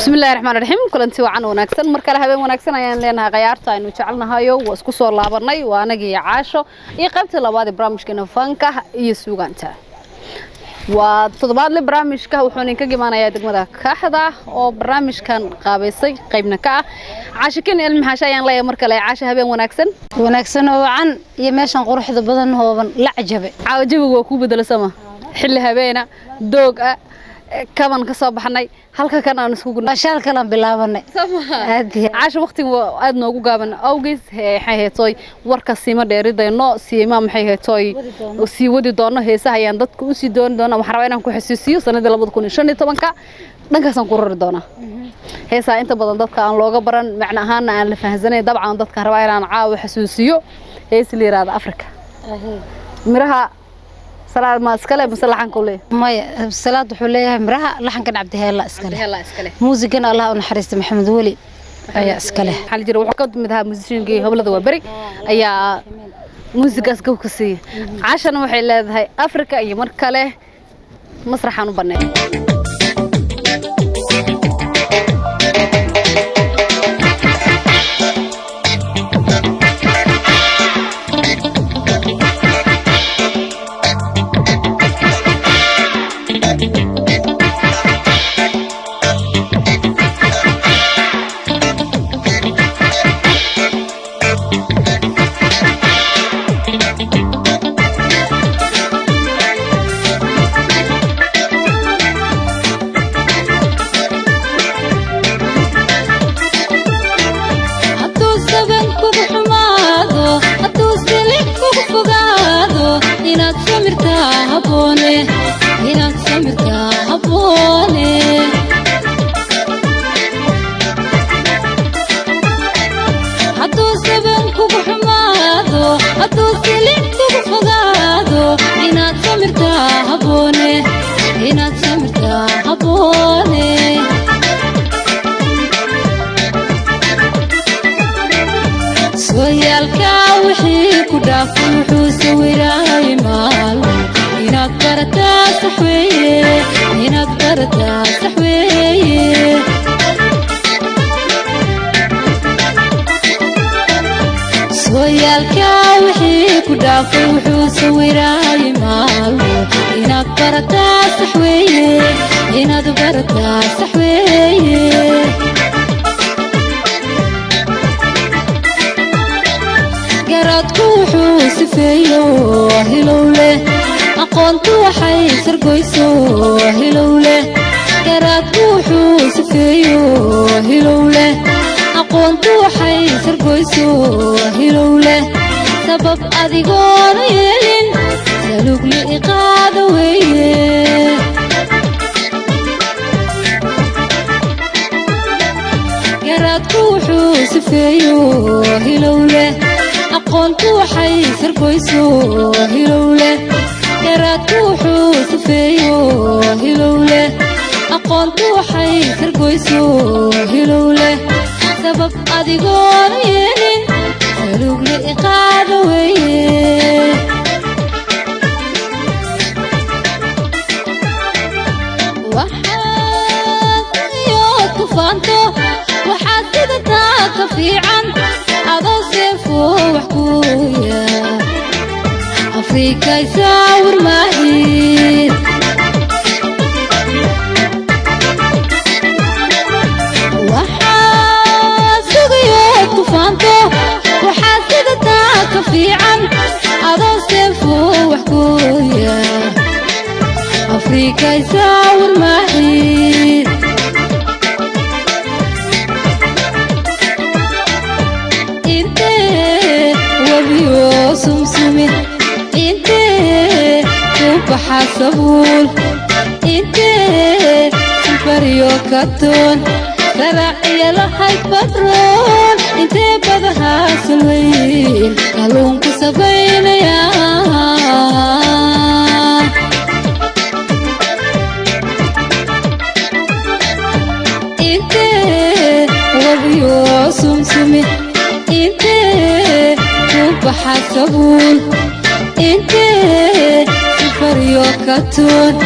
بسم الله الرحمن الرحيم كلنتي وعن وناكسن markale habeen wanaagsan ayaan leenahay qayaarta aynu jecelnahayo waa isku soo laabanay waa anaga caasho iyo qaybta labaad ee barnaamijkeena fanka iyo suugaanta waa toddobaadle barnaamijka wuxuu ka gimaanayaa degmada Kaaxda oo barnaamijkan qaabeysay qaybna ka ah caashikin ilmahaasha ayaan leeyahay markale caasho habeen wanaagsan oo wacan iyo meeshan quruxda badan hooban la cajabe caawajigu waa ku bedelasama xilli habeena doog ah kaban ka soo baxnay halka kan aan isku gudnay bashaal kala bilaabanay caasho waqtiga aad noogu gaaban awgeys hay'atooy warka siima dheeridayno siima maxay hay'atooy oo sii wadi doono heesaha ayaan dadku u sii doon doona waxaan rabaa inaan ku xasuusiyo sanadii 2015 dhankaas aan ku rari doona heesaha inta badan dadka aan looga baran macna ahaan aan la fahansanay dabcan dadka rabaa inaan caawa xasuusiyo hees liiraada Afrika miraha salaad ma iskale maslaxan kule maya salaad wuxuu leeyahay miraha laxankan Cabdiheela iskale muusigan Allah u naxariisto Maxamed Wali ayaa iskale xal jira wuxuu ka mid ahaa muusikiinka Hoblada waa bari ayaa muusigaas gow ka siiyay caashana waxay leedahay Afrika iyo mar kale masraxan u banay sabab adigoon yeelin salug li qaado weeye garadku wuxuu sifeeyo hilowle aqoontu waxay sargoyso hilowle garadku wuxuu sifeeyo hilowle aqoontu waxay sargoyso hilowle sabab adigoon yeelin salug li qaado weeye waxaad sidataa ka fiican adoo seefo wax kuya Afrika isaawir maahid waxaad sugayood ku faanto waxaad sidataa ka fiican adoo seefo wax kuya Afrika isaawir maahid سمسمي انت تبحى صبول انت سفريو كتون سرعي لحي بطرون انت بدها سلوين قالون كسبين يا انت وبيو سمسمي انت بحسبول انت سفريو كتون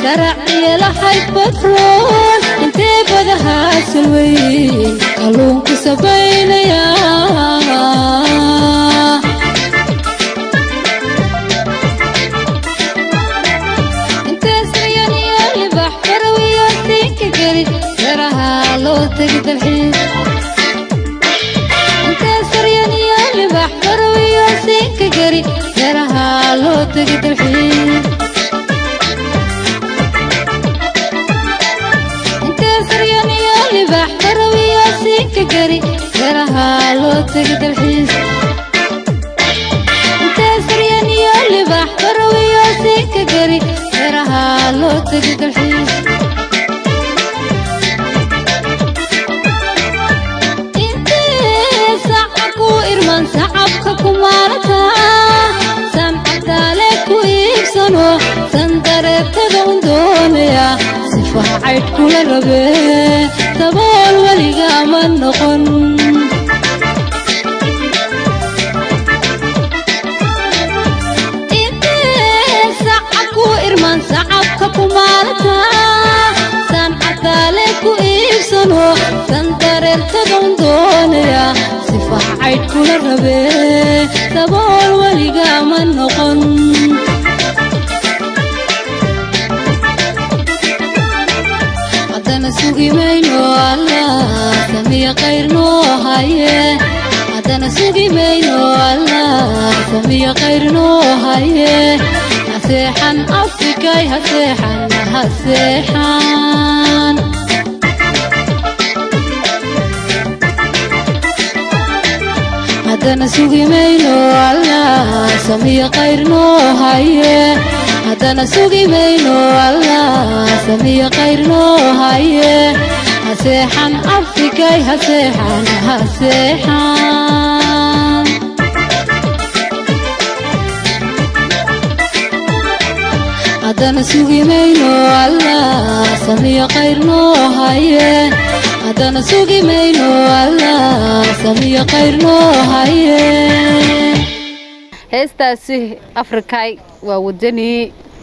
سرعي لحي بطرون انت بدها salweyn kalluunku sabaynaya لو تجد الحين انت سريان يا اللي بحضر وياسيك قري تراها لو تجد الحين انت سريان يا اللي بحضر وياسيك قري تراها لو تجد الحين انت سريان يا اللي بحضر وياسيك قري تراها لو تجد الحين إرمان سعبك كمالتا سمعت عليك ويبسنو سندرب تدون دونيا صفة عيد كل ربي تبول وليقا من نقن إنتي سعبك إرمان سعبك كمالتا سمعت عليك ويبسنو سندرب تدون دونيا عيد كل ربي تبول وليقا من نقن عدنا سوقي مينو الله سمي غير نو هاي عدنا سوقي مينو الله سمي غير نو هاي هسيحان أفريكاي هسيحان هسيحان هدنا سوقي مينو الله سمي غير نو هاي هدنا سوقي مينو الله سمي غير نو هاي هسيحان أفريكاي هسيحان هسيحان هدنا سوقي مينو الله سمي غير نو هاي هدنا سوقي مينو الله سمي غير نو هاي heestaasi afrikay waa wadani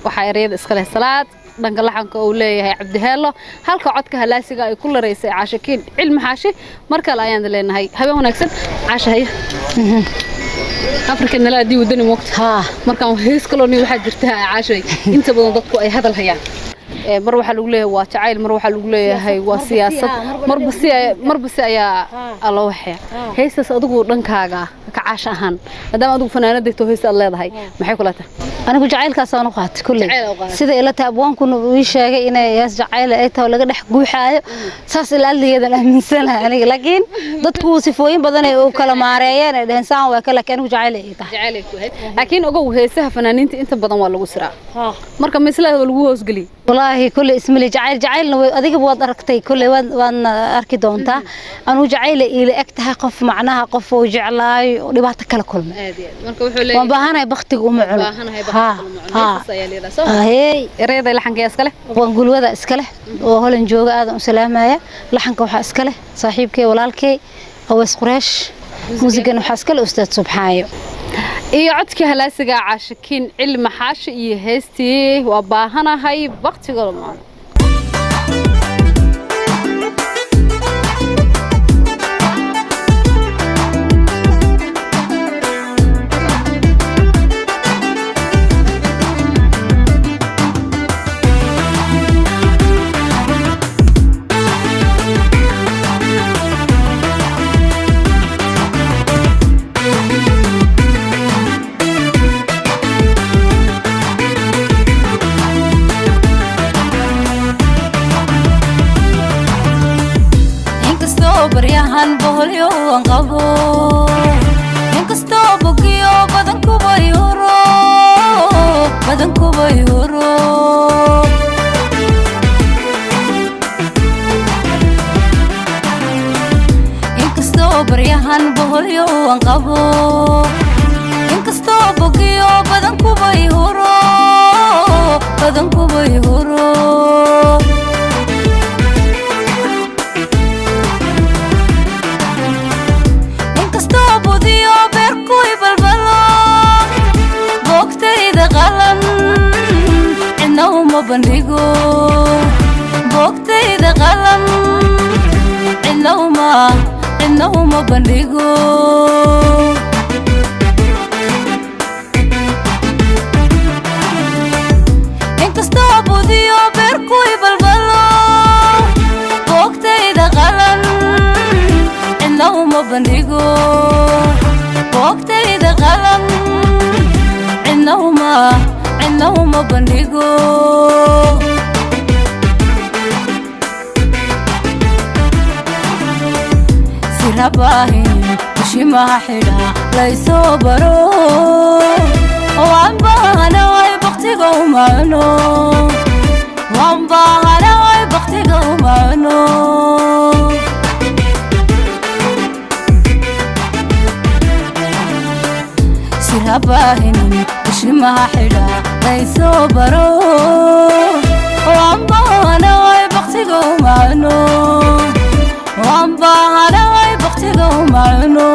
waxa ereyada iska leh salaad dhanka laxanka uu leeyahay cabdiheelo halka codka halaasiga ay ku lareysay caashakiin cilmi xaashi marka la ayaan leenahay habeen wanaagsan caashahay afrika nalaadi wadani moogta markaan hees kalooni waxa jirta caashay inta badan dadku ay hadal hayaan mar waxa lagu leeyahay waa jacayl mar waxa lagu leeyahay waa siyaasad marba si ayaa alla waxay heestas adigu dhankaaga ka caash ahaan hadama adigu fanaanad degto hees aad leedahay maxay kula tahay anigu jacaylkaas aan u qaatay kulli sida ila taabwaanku uu sheegay inay hees jacayl ay tahay laga dhex guuxaayo saas ilaaliyada aaminsanahay aniga laakiin dadku sifooyin badan ay u kala maareeyeen ay dhansaan waa kala kan jacayl ay tahay laakiin ogow heesaha fanaaniinta inta badan waa lagu siraa marka mislaada lagu hoos gali والله كل اسم لي جعيل أديك بود أركتي كل وان أركي دونتا أنا جعيل إلى أكتها قف معناها قف وجعلاي ولبعت كل ما وبهنا بختي ومعلو ها هي رياض لحنك إسكله ونقول وذا إسكله وهو نجوج هذا سلامة لحنك وح إسكله صاحبك ولالك أو إسقرش موسيقى وحاسكله أستاذ سبحانه iyo codka halaasiga caashakiin cilmi xaashi iyo heestii waa baahanahay waqtiga lama بريان بوليو انقبو انكستو بقيو بدنكو بيورو انكستو بريان بوليو انقبو انكستو بقيو بدنكو بيورو بندقو بوقتي ذا غلم cidnahuma bandhigo inkastoo budiyo beerkuy balbalo boogtayda qalan cidnahuma bandhigo boogtayda qalan cidnahuma bandhigo sirabahin bishimaha xidha laysoo baro waan baahanahay baktiga umano waan baahanahay baktiga umano sirabahin bishimaha xidha laysoo baro waan baahanahay baktiga umano waan baahanahay baktiga umano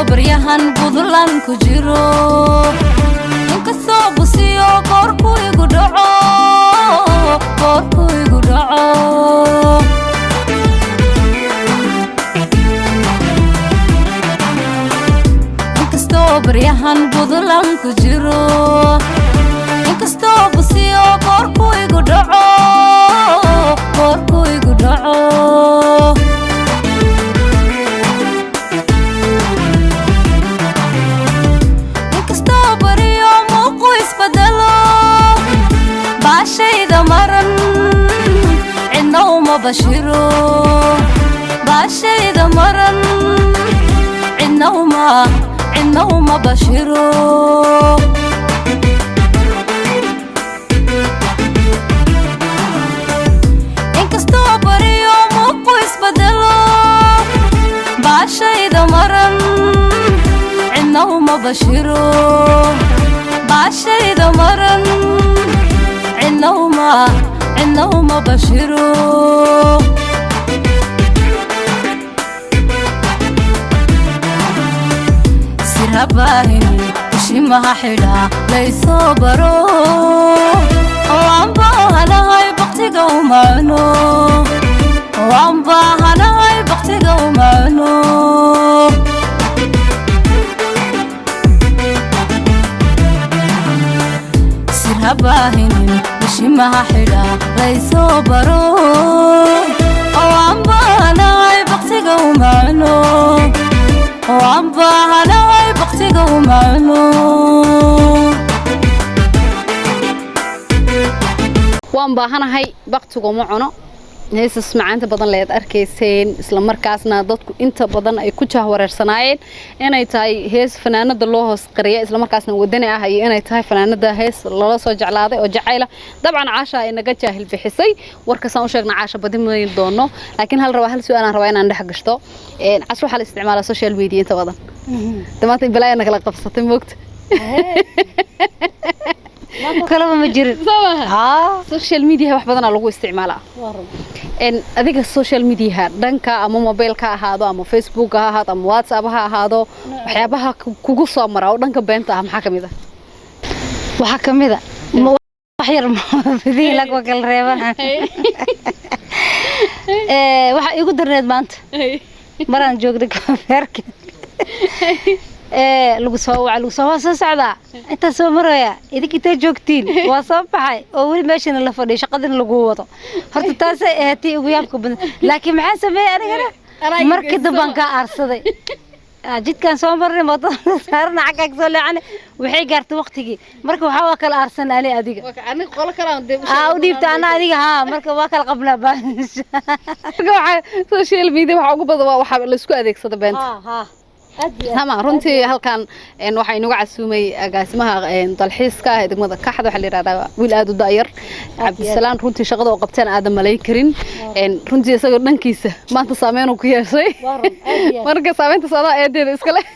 baryahan budulan ku jiro inkastoo busiyo boorku igu dhaco inkastoo baryahan budulan ku jiro inkastoo busiyo boorku igu dhaco baashayda maran cidnahuma bashiro baashayda maran cidnahuma bashiro inkastoo bariyo muuqu isbedelo baashayda maran cidnahuma bashiro baashayda maran cidnahuma bashiro sirabahin bishimaha xidha laysoo baro waan baahanahay baktiga umano waan baahanahay baktiga umano sirabahin bishimaha xidha laysoo baro waan baahanahay baktiga umano waan baahanahay baktiga umano waan baahanahay baktiga uma cuno heesas macaanta badan leed arkayseen isla markaasna dadku inta badan ay ku jahwareersanaayeen inay tahay hees fanaanada loo hoos qariyo isla markaasna wadani ah iyo inay tahay fanaanada hees lala soo jeclaaday oo jacayla dabcan caasha ay naga jaahil bixisay warkaasaan u sheegna caasha badin ma doono laakiin hal su'aal aan rabaa inaan dhex gashto casr waxa la isticmaalaa social media inta badan damaanta bilaayna kala qabsatay moogta kalaba ma jirin social media wax badan lagu isticmaalaa adiga social media dhanka ama mobilka ahaado ama Facebook ha ahaado ama WhatsApp ha ahaado waxyaabaha kugu soo mara oo dhanka beenta ah maxaa kamid ah waxa kamid ah wax yar fidii lag wakal reebana waxa igu darneed maanta maraan joogday kafeerka lagu soo socdaa inta soo maraya idinka inta joogtiin waa soo baxay oo wali meeshana la fadhiyo shaqadina lagu wado horta taas ay ahaatay ugu yaabka badan laakiin maxaa sameeyay anigana markii damban ka aarsaday jidkan soo marnay moodada saarna xagga soo leecan waxay gaartay waqtigii marka waxa kala aarsan ani adiga aniga qolo kale aan dib u dhiibta ana adiga marka waa kala qabnaa baa waxa social media waxa ugu badan waxa la isku adeegsado beenta تمام runtii halkan waxay inagu casuumay agaasimaha dalxiiska ee degmada Kaxda waxa la yiraahdaa wiil aad u daayar Cabdisalaam runtii shaqada oo qabteen aad malay karin runtii isaga dhankiisa maanta saameyn uu ku yeeshay marka saameynta soo eedeeda iska leh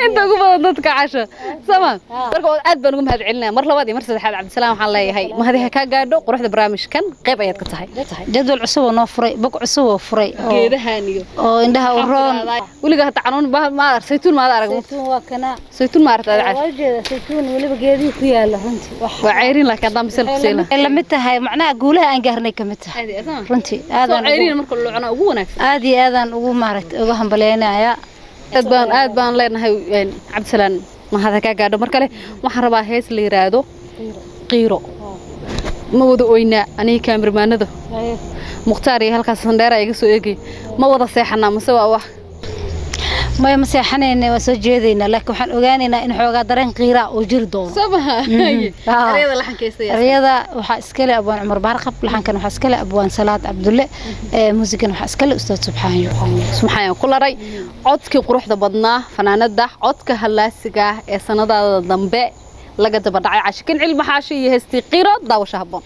inta ugu badan dadka casho sama marka aad baan ugu mahad celinaa mar labaad iyo mar saddexaad Cabdisalaam waxaan leeyahay mahadiha ka gaadho quruxda barnaamijkan qayb ayaad ka tahay jadwal cusub oo noo furay bog cusub oo furay geedahaaniyo oo indhaha u roon waliga hata canuun ma saytuun ma arag saytuun waa kana saytuun ma aragtay casho wajeeda saytuun waliba geedii ku yaala runtii waa ceyrin laakiin hadda misal ku seela la mid tahay macnaha guulaha aan gaarnay ka mid tahay runtii aadan ceyrin marka loo cunaa ugu wanaagsan aad iyo aadan ugu maaragtay ugu hambaleenaya aad baan leenahay Cabdisalaam ma hada ka gaadho mar kale waxaan rabaa hees la yiraahdo qiiro ma wada oyna aniga kaamiramanada muqtaar iyo halkaas sandheer ay iga soo eegay ma wada seexanaa mise waa wax ما مسيحنين وسجيدين لكن وحن أغانينا إن حوجا درين قيرة وجردون سبها رياضة لحن كيسية رياضة وحاسكلي أبوان عمر بارقب لحن كانوا حاسكلي أبوان صلاة عبد الله موسيقى وحاسكلي أستاذ سبحانه كل رأي عدك قروح ضبطنا فنانة ده عدك هلاسقة سنة ضمباء لقد بدعي عشكين علم حاشي هستي قيرة ضاو شهبون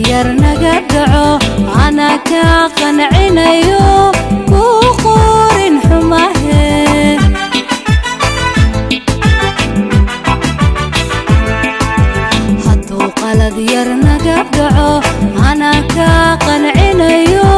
yarnaga dhaco ana ka qancinayo kuu qurin xumahe hadduu qalad yarnaga dhaco ana ka qancinayo